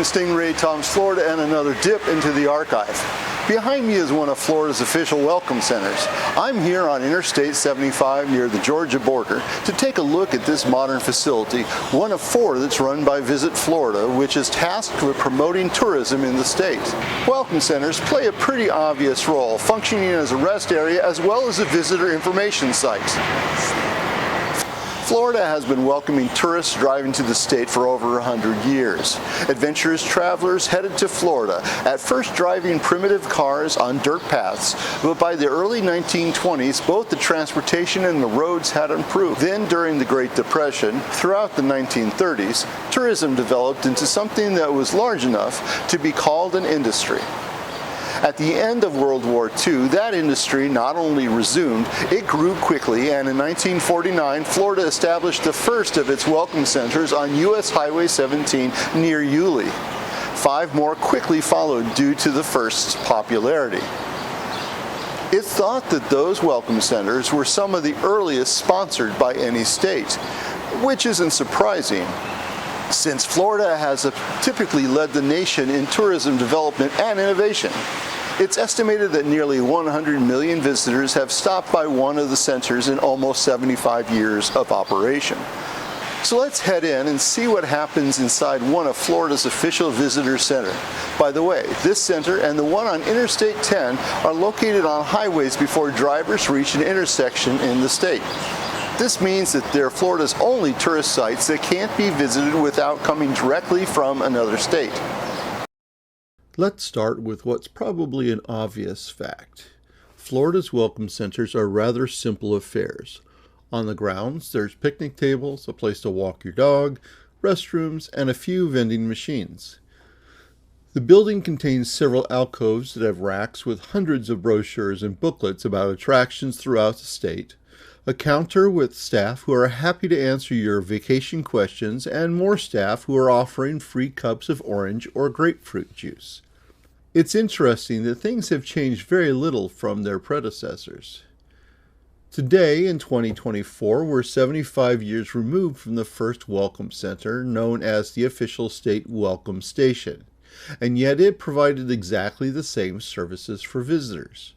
Stingray Tom's Florida and another dip into the archive. Behind me is one of Florida's official welcome centers. I'm here on Interstate 75 near the Georgia border to take a look at this modern facility, one of 4 that's run by Visit Florida, which is tasked with promoting tourism in the state. Welcome centers play a pretty obvious role, functioning as a rest area as well as a visitor information site. Florida has been welcoming tourists driving to the state for over 100 years. Adventurous travelers headed to Florida, at first driving primitive cars on dirt paths, but by the early 1920s, both the transportation and the roads had improved. Then, during the Great Depression, throughout the 1930s, tourism developed into something that was large enough to be called an industry. At the end of World War II, that industry not only resumed, it grew quickly, and in 1949, Florida established the first of its welcome centers on U.S. Highway 17 near Yulee. 5 more quickly followed due to the first's popularity. It's thought that those welcome centers were some of the earliest sponsored by any state, which isn't surprising, since Florida has typically led the nation in tourism development and innovation. It's estimated that nearly 100 million visitors have stopped by one of the centers in almost 75 years of operation. So let's head in and see what happens inside one of Florida's official visitor centers. By the way, this center and the one on Interstate 10 are located on highways before drivers reach an intersection in the state. This means that they're Florida's only tourist sites that can't be visited without coming directly from another state. Let's start with what's probably an obvious fact. Florida's welcome centers are rather simple affairs. On the grounds, there's picnic tables, a place to walk your dog, restrooms, and a few vending machines. The building contains several alcoves that have racks with hundreds of brochures and booklets about attractions throughout the state, a counter with staff who are happy to answer your vacation questions, and more staff who are offering free cups of orange or grapefruit juice. It's interesting that things have changed very little from their predecessors. Today, in 2024, we're 75 years removed from the first welcome center, known as the official state welcome station, and yet it provided exactly the same services for visitors.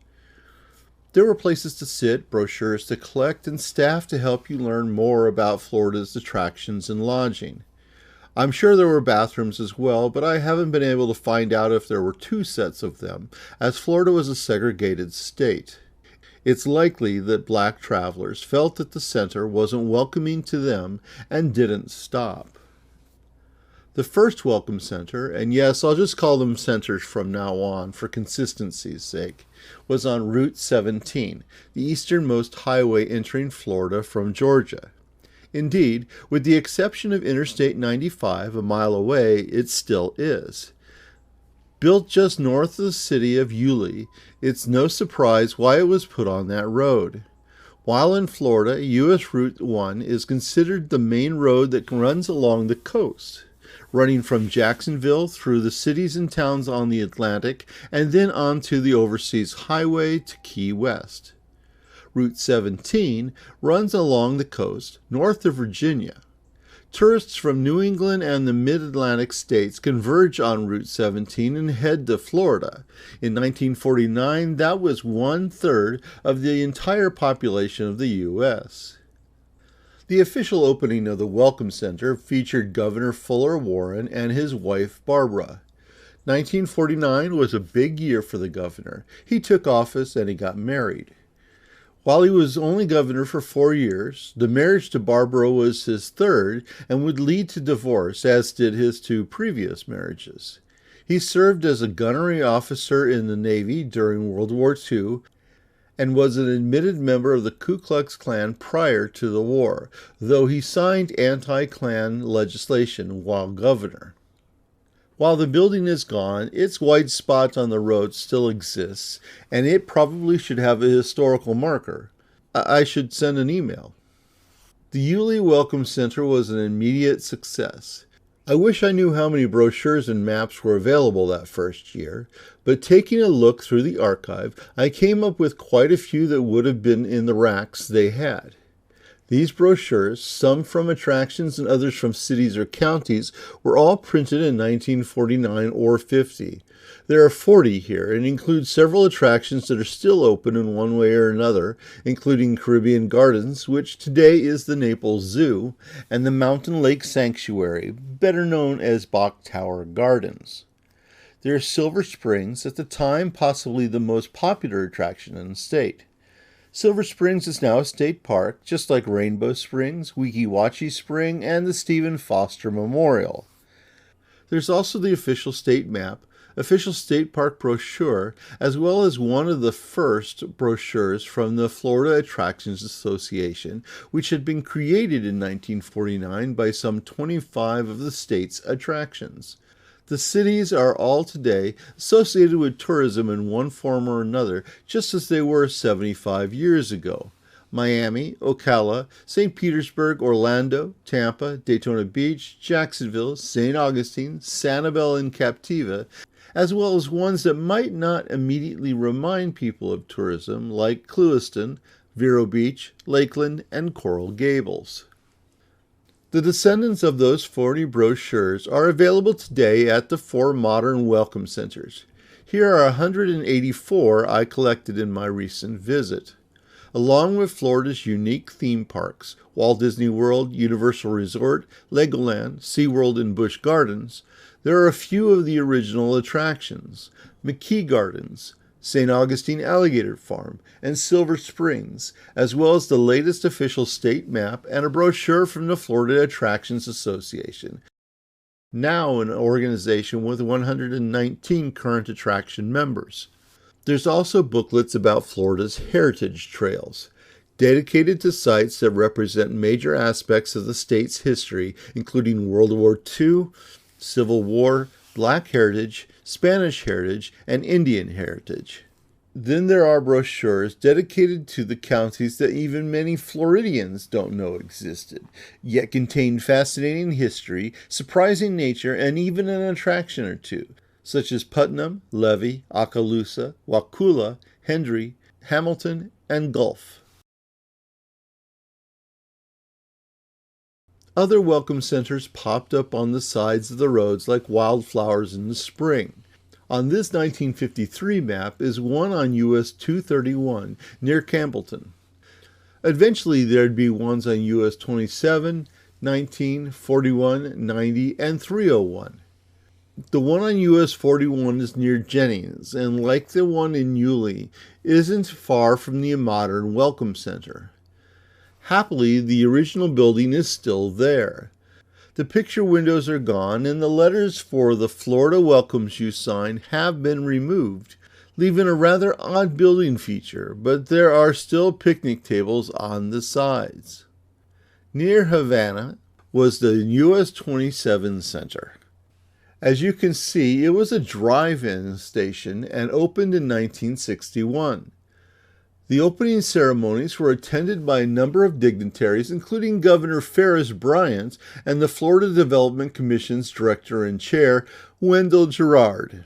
There were places to sit, brochures to collect, and staff to help you learn more about Florida's attractions and lodging. I'm sure there were bathrooms as well, but I haven't been able to find out if there were 2 sets of them, as Florida was a segregated state. It's likely that black travelers felt that the center wasn't welcoming to them and didn't stop. The first welcome center, and yes, I'll just call them centers from now on for consistency's sake, was on Route 17, the easternmost highway entering Florida from Georgia. Indeed, with the exception of Interstate 95 a mile away, it still is. Built just north of the city of Yulee, it's no surprise why it was put on that road. While in Florida, U.S. Route 1 is considered the main road that runs along the coast, running from Jacksonville through the cities and towns on the Atlantic and then onto the overseas highway to Key West. Route 17 runs along the coast north of Virginia. Tourists from New England and the mid-Atlantic states converge on Route 17 and head to Florida. In 1949, that was 1/3 of the entire population of the U.S. The official opening of the Welcome Center featured Governor Fuller Warren and his wife Barbara. 1949 was a big year for the governor. He took office and he got married. While he was only governor for 4 years, the marriage to Barbara was his 3rd and would lead to divorce, as did his 2 previous marriages. He served as a gunnery officer in the Navy during World War II and was an admitted member of the Ku Klux Klan prior to the war, though he signed anti-Klan legislation while governor. While the building is gone, its white spot on the road still exists, and it probably should have a historical marker. I should send an email. The Yulee Welcome Center was an immediate success. I wish I knew how many brochures and maps were available that first year, but taking a look through the archive, I came up with quite a few that would have been in the racks they had. These brochures, some from attractions and others from cities or counties, were all printed in 1949 or 50. There are 40 here and include several attractions that are still open in one way or another, including Caribbean Gardens, which today is the Naples Zoo, and the Mountain Lake Sanctuary, better known as Bok Tower Gardens. There are Silver Springs, at the time possibly the most popular attraction in the state. Silver Springs is now a state park, just like Rainbow Springs, Weeki Wachee Spring, and the Stephen Foster Memorial. There's also the official state map, official state park brochure, as well as one of the first brochures from the Florida Attractions Association, which had been created in 1949 by some 25 of the state's attractions. The cities are all today associated with tourism in one form or another, just as they were 75 years ago. Miami, Ocala, St. Petersburg, Orlando, Tampa, Daytona Beach, Jacksonville, St. Augustine, Sanibel, and Captiva, as well as ones that might not immediately remind people of tourism, like Clewiston, Vero Beach, Lakeland, and Coral Gables. The descendants of those 40 brochures are available today at the 4 modern welcome centers. Here are 184 I collected in my recent visit. Along with Florida's unique theme parks, Walt Disney World, Universal Resort, Legoland, SeaWorld, and Busch Gardens, there are a few of the original attractions: McKee Gardens, St. Augustine Alligator Farm, and Silver Springs, as well as the latest official state map and a brochure from the Florida Attractions Association, now an organization with 119 current attraction members. There's also booklets about Florida's heritage trails, dedicated to sites that represent major aspects of the state's history, including World War II, Civil War, Black heritage, Spanish heritage, and Indian heritage. Then there are brochures dedicated to the counties that even many Floridians don't know existed, yet contain fascinating history, surprising nature, and even an attraction or two, such as Putnam, Levy, Okaloosa, Wakulla, Hendry, Hamilton, and Gulf. Other welcome centers popped up on the sides of the roads like wildflowers in the spring. On this 1953 map is one on US 231 near Campbellton. Eventually there'd be ones on US 27, 19, 41, 90, and 301. The one on US 41 is near Jennings, and like the one in Yulee, isn't far from the modern Welcome Center. Happily, the original building is still there. The picture windows are gone, and the letters for the Florida Welcomes You sign have been removed, leaving a rather odd building feature, but there are still picnic tables on the sides. Near Havana was the US 27 Center. As you can see, it was a drive-in station and opened in 1961. The opening ceremonies were attended by a number of dignitaries, including Governor Ferris Bryant and the Florida Development Commission's director and chair, Wendell Gerard.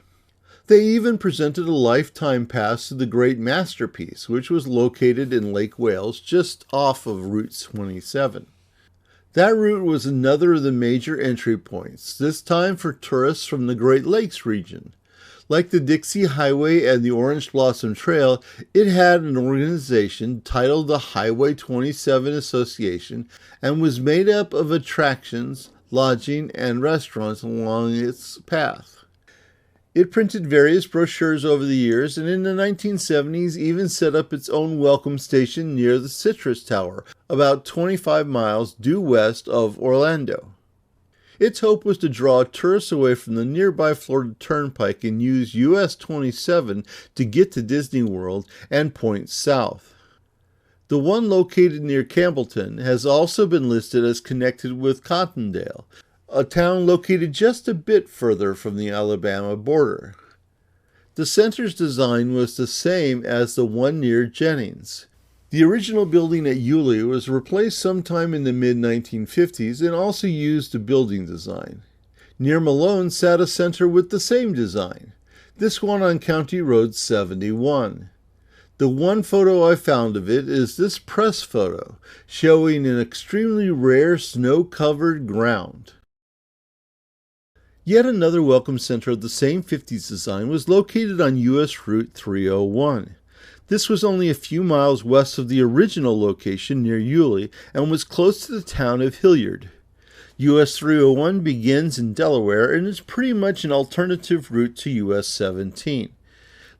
They even presented a lifetime pass to the Great Masterpiece, which was located in Lake Wales just off of Route 27. That route was another of the major entry points, this time for tourists from the Great Lakes region. Like the Dixie Highway and the Orange Blossom Trail, it had an organization titled the Highway 27 Association and was made up of attractions, lodging, and restaurants along its path. It printed various brochures over the years, and in the 1970s even set up its own welcome station near the Citrus Tower, about 25 miles due west of Orlando. Its hope was to draw tourists away from the nearby Florida Turnpike and use US 27 to get to Disney World and point south. The one located near Campbellton has also been listed as connected with Cottondale, a town located just a bit further from the Alabama border. The center's design was the same as the one near Jennings. The original building at Yulee was replaced sometime in the mid-1950s and also used a building design. Near Malone sat a center with the same design, this one on County Road 71. The one photo I found of it is this press photo, showing an extremely rare snow-covered ground. Yet another welcome center of the same 50s design was located on U.S. Route 301. This was only a few miles west of the original location near Yulee and was close to the town of Hilliard. US 301 begins in Delaware and is pretty much an alternative route to US 17.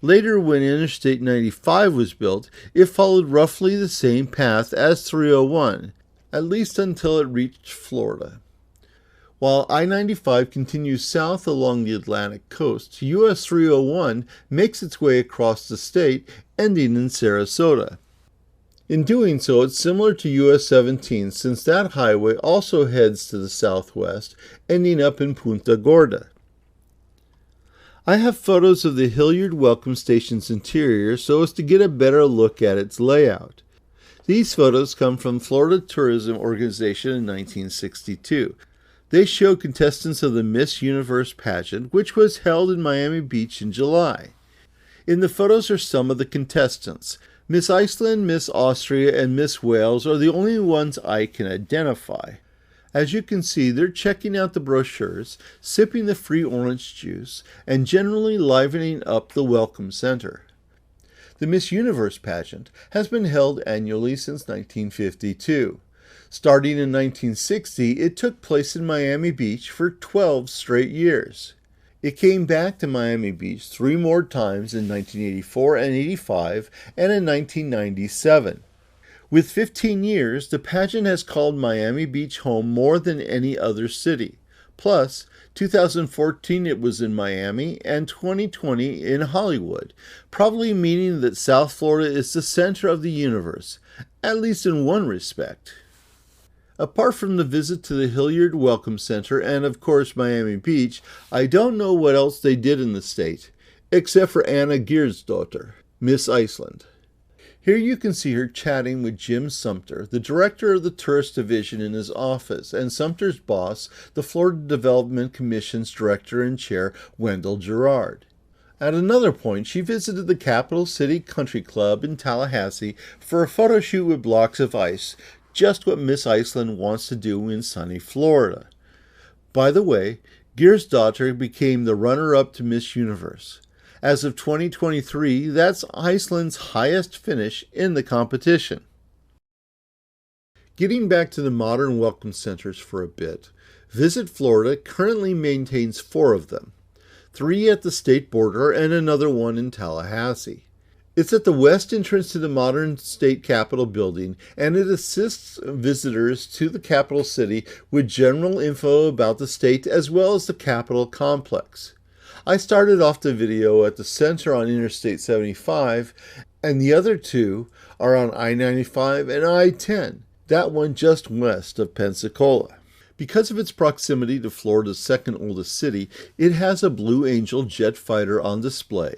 Later, when Interstate 95 was built, it followed roughly the same path as 301, at least until it reached Florida. While I-95 continues south along the Atlantic coast, US 301 makes its way across the state, ending in Sarasota. In doing so, it's similar to US 17 since that highway also heads to the southwest, ending up in Punta Gorda. I have photos of the Hilliard Welcome Station's interior so as to get a better look at its layout. These photos come from Florida Tourism Organization in 1962. They show contestants of the Miss Universe pageant, which was held in Miami Beach in July. In the photos are some of the contestants. Miss Iceland, Miss Austria, and Miss Wales are the only ones I can identify. As you can see, they're checking out the brochures, sipping the free orange juice, and generally livening up the Welcome Center. The Miss Universe pageant has been held annually since 1952. Starting in 1960, it took place in Miami Beach for 12 straight years. It came back to Miami Beach 3 more times in 1984 and 85 and in 1997. With 15 years, the pageant has called Miami Beach home more than any other city. Plus, 2014 it was in Miami and 2020 in Hollywood, probably meaning that South Florida is the center of the universe, at least in one respect. Apart from the visit to the Hilliard Welcome Center and, of course, Miami Beach, I don't know what else they did in the state, except for Anna Geirsdottir, Miss Iceland. Here you can see her chatting with Jim Sumter, the director of the Tourist Division in his office, and Sumter's boss, the Florida Development Commission's director and chair, Wendell Gerard. At another point, she visited the Capital City Country Club in Tallahassee for a photo shoot with blocks of ice, just what Miss Iceland wants to do in sunny Florida. By the way, Geirsdottir became the runner-up to Miss Universe. As of 2023, that's Iceland's highest finish in the competition. Getting back to the modern welcome centers for a bit, Visit Florida currently maintains 4 of them, 3 at the state border and another one in Tallahassee. It's at the west entrance to the modern state capitol building, and it assists visitors to the capital city with general info about the state as well as the Capitol complex. I started off the video at the center on Interstate 75, and the other 2 are on I-95 and I-10, that one just west of Pensacola. Because of its proximity to Florida's second oldest city, it has a Blue Angel jet fighter on display.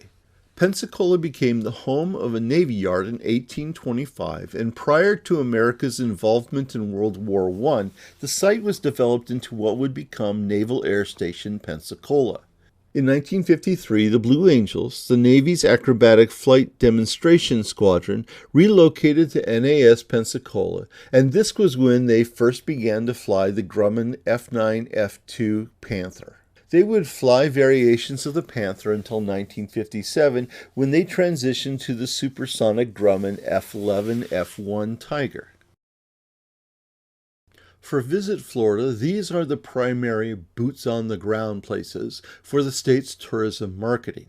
Pensacola became the home of a Navy yard in 1825, and prior to America's involvement in World War I, the site was developed into what would become Naval Air Station Pensacola. In 1953, the Blue Angels, the Navy's acrobatic flight demonstration squadron, relocated to NAS Pensacola, and this was when they first began to fly the Grumman F-9 F-2 Panther. They would fly variations of the Panther until 1957, when they transitioned to the supersonic Grumman F-11 F-1 Tiger. For Visit Florida, these are the primary boots-on-the-ground places for the state's tourism marketing.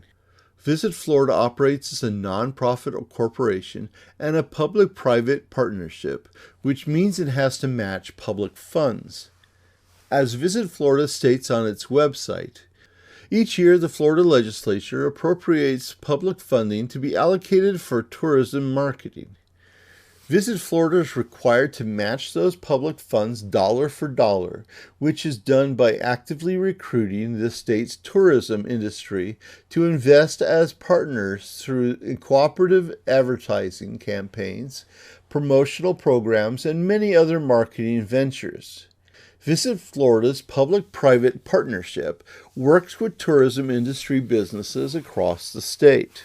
Visit Florida operates as a nonprofit corporation and a public-private partnership, which means it has to match public funds. As Visit Florida states on its website, each year the Florida legislature appropriates public funding to be allocated for tourism marketing. Visit Florida is required to match those public funds dollar for dollar, which is done by actively recruiting the state's tourism industry to invest as partners through cooperative advertising campaigns, promotional programs, and many other marketing ventures. Visit Florida's public-private partnership works with tourism industry businesses across the state.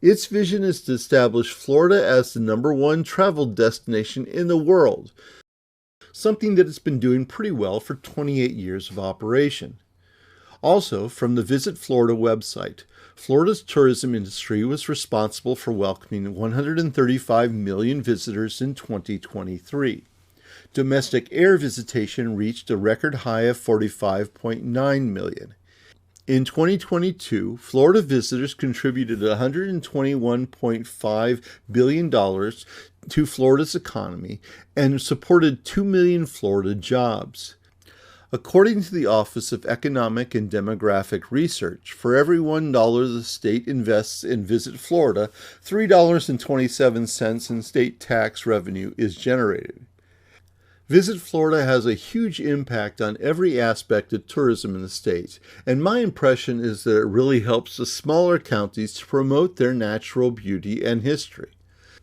Its vision is to establish Florida as the #1 travel destination in the world, something that it's been doing pretty well for 28 years of operation. Also, from the Visit Florida website, Florida's tourism industry was responsible for welcoming 135 million visitors in 2023. Domestic air visitation reached a record high of 45.9 million. In 2022, Florida visitors contributed $121.5 billion to Florida's economy and supported 2 million Florida jobs. According to the Office of Economic and Demographic Research, for every $1 the state invests in Visit Florida, $3.27 in state tax revenue is generated. Visit Florida has a huge impact on every aspect of tourism in the state, and my impression is that it really helps the smaller counties to promote their natural beauty and history.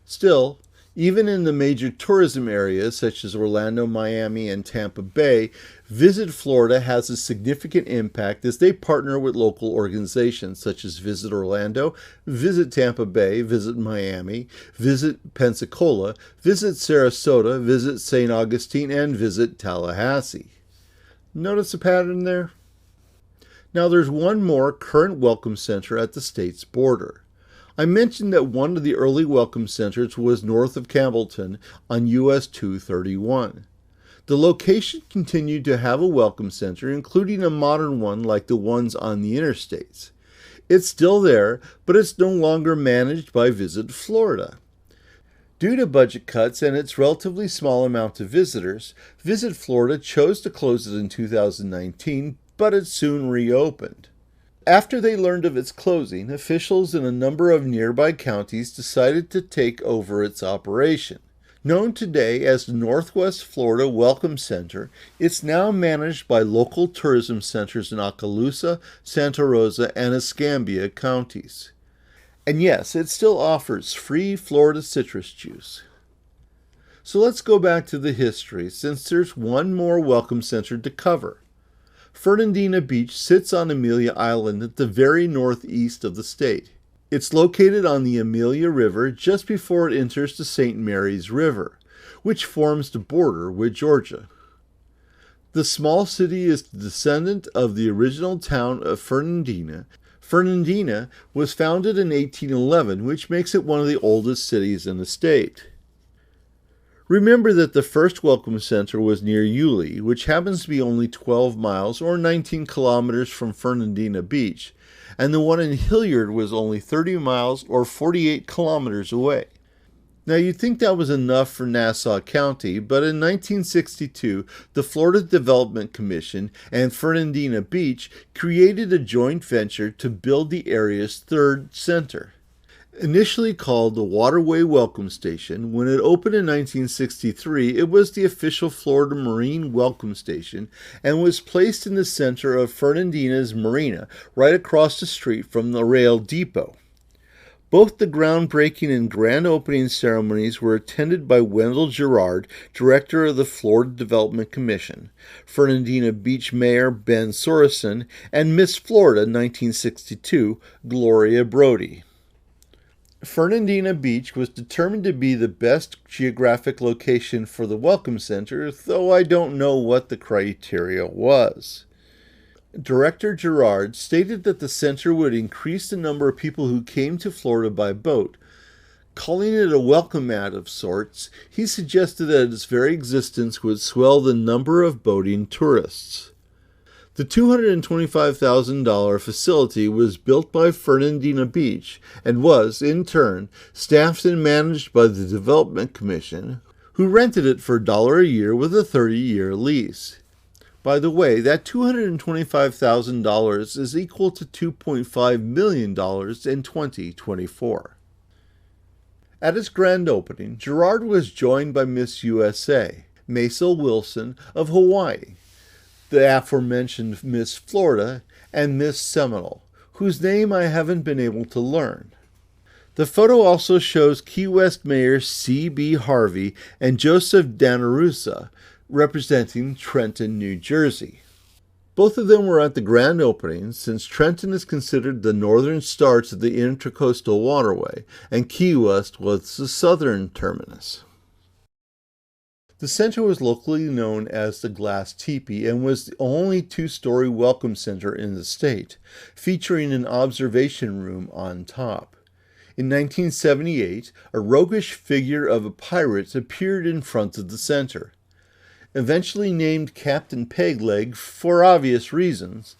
Still, even in the major tourism areas such as Orlando, Miami, and Tampa Bay, Visit Florida has a significant impact as they partner with local organizations such as Visit Orlando, Visit Tampa Bay, Visit Miami, Visit Pensacola, Visit Sarasota, Visit St. Augustine, and Visit Tallahassee. Notice a pattern there? Now there's one more current welcome center at the state's border. I mentioned that one of the early welcome centers was north of Campbellton on US 231. The location continued to have a welcome center, including a modern one like the ones on the interstates. It's still there, but it's no longer managed by Visit Florida. Due to budget cuts and its relatively small amount of visitors, Visit Florida chose to close it in 2019, but it soon reopened. After they learned of its closing, officials in a number of nearby counties decided to take over its operation. Known today as the Northwest Florida Welcome Center, it's now managed by local tourism centers in Okaloosa, Santa Rosa, and Escambia counties. And yes, it still offers free Florida citrus juice. So let's go back to the history, since there's one more welcome center to cover. Fernandina Beach sits on Amelia Island at the very northeast of the state. It's located on the Amelia River just before it enters the St. Mary's River, which forms the border with Georgia. The small city is the descendant of the original town of Fernandina. Fernandina was founded in 1811, which makes it one of the oldest cities in the state. Remember that the first welcome center was near Yulee, which happens to be only 12 miles or 19 kilometers from Fernandina Beach, and the one in Hilliard was only 30 miles or 48 kilometers away. Now you'd think that was enough for Nassau County, but in 1962, the Florida Development Commission and Fernandina Beach created a joint venture to build the area's third center. Initially called the Waterway Welcome Station, when it opened in 1963, it was the official Florida Marine Welcome Station and was placed in the center of Fernandina's Marina, right across the street from the rail depot. Both the groundbreaking and grand opening ceremonies were attended by Wendell Girard, director of the Florida Development Commission, Fernandina Beach Mayor Ben Sorensen, and Miss Florida 1962, Gloria Brody. Fernandina Beach was determined to be the best geographic location for the Welcome Center, though I don't know what the criteria was. Director Girard stated that the center would increase the number of people who came to Florida by boat. Calling it a welcome mat of sorts, he suggested that its very existence would swell the number of boating tourists. The $225,000 facility was built by Fernandina Beach and was, in turn, staffed and managed by the Development Commission, who rented it for $1 a year with a 30-year lease. By the way, that $225,000 is equal to $2.5 million in 2024. At its grand opening, Girard was joined by Miss USA, Maisel Wilson of Hawaii, the aforementioned Miss Florida, and Miss Seminole, whose name I haven't been able to learn. The photo also shows Key West Mayor C.B. Harvey and Joseph Danarusa, representing Trenton, New Jersey. Both of them were at the grand opening, since Trenton is considered the northern start of the Intracoastal Waterway, and Key West was the southern terminus. The center was locally known as the Glass Teepee and was the only two-story welcome center in the state, featuring an observation room on top. In 1978, a roguish figure of a pirate appeared in front of the center. Eventually named Captain Pegleg for obvious reasons,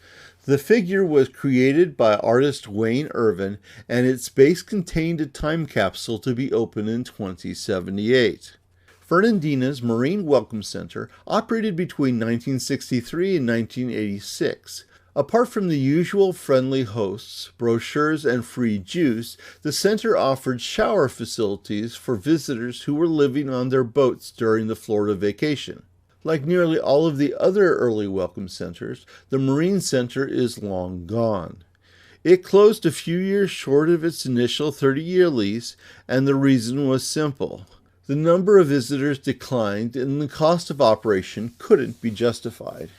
the figure was created by artist Wayne Irvin, and its base contained a time capsule to be opened in 2078. Fernandina's Marine Welcome Center operated between 1963 and 1986. Apart from the usual friendly hosts, brochures, and free juice, the center offered shower facilities for visitors who were living on their boats during the Florida vacation. Like nearly all of the other early welcome centers, the Marine Center is long gone. It closed a few years short of its initial 30-year lease, and the reason was simple. The number of visitors declined, and the cost of operation couldn't be justified.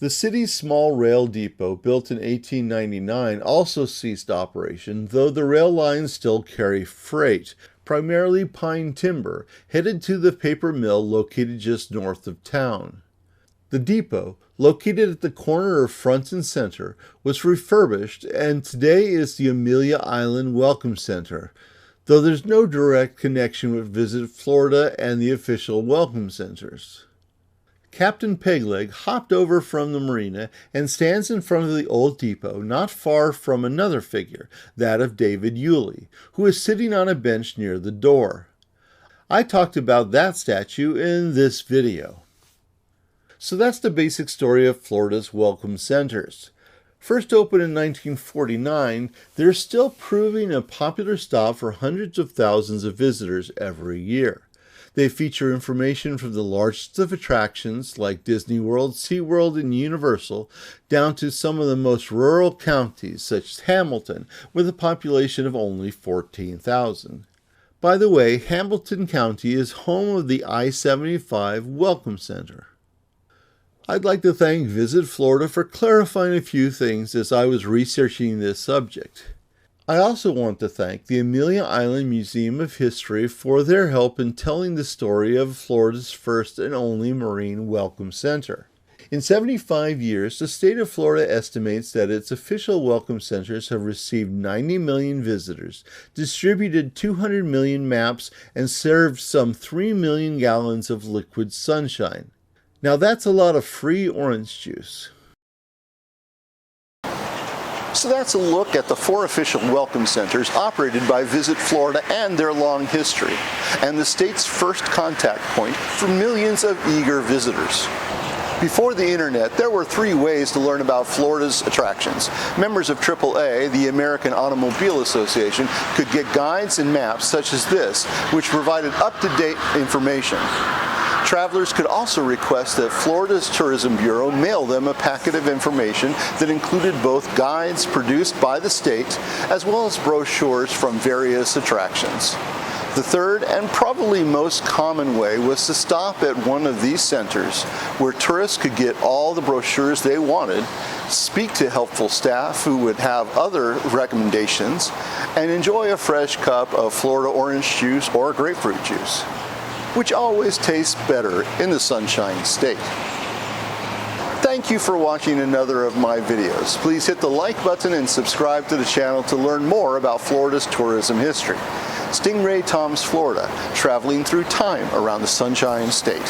The city's small rail depot, built in 1899, also ceased operation, though the rail lines still carry freight, primarily pine timber, headed to the paper mill located just north of town. The depot, located at the corner of Front and Center, was refurbished and today is the Amelia Island Welcome Center, though there's no direct connection with Visit Florida and the official welcome centers. Captain Pegleg hopped over from the marina and stands in front of the old depot, not far from another figure, that of David Yulee, who is sitting on a bench near the door. I talked about that statue in this video. So that's the basic story of Florida's welcome centers. First opened in 1949, they're still proving a popular stop for hundreds of thousands of visitors every year. They feature information from the largest of attractions like Disney World, SeaWorld, and Universal, down to some of the most rural counties such as Hamilton, with a population of only 14,000. By the way, Hamilton County is home of the I-75 Welcome Center. I'd like to thank Visit Florida for clarifying a few things as I was researching this subject. I also want to thank the Amelia Island Museum of History for their help in telling the story of Florida's first and only Marine Welcome Center. In 75 years, the state of Florida estimates that its official welcome centers have received 90 million visitors, distributed 200 million maps, and served some 3 million gallons of liquid sunshine. Now that's a lot of free orange juice. So that's a look at the 4 official welcome centers operated by Visit Florida and their long history, and the state's first contact point for millions of eager visitors. Before the internet, there were 3 ways to learn about Florida's attractions. Members of AAA, the American Automobile Association, could get guides and maps such as this, which provided up-to-date information. Travelers could also request that Florida's Tourism Bureau mail them a packet of information that included both guides produced by the state as well as brochures from various attractions. The third and probably most common way was to stop at one of these centers where tourists could get all the brochures they wanted, speak to helpful staff who would have other recommendations, and enjoy a fresh cup of Florida orange juice or grapefruit juice, which always tastes better in the Sunshine State. Thank you for watching another of my videos. Please hit the like button and subscribe to the channel to learn more about Florida's tourism history. Stingray Tom's Florida, traveling through time around the Sunshine State.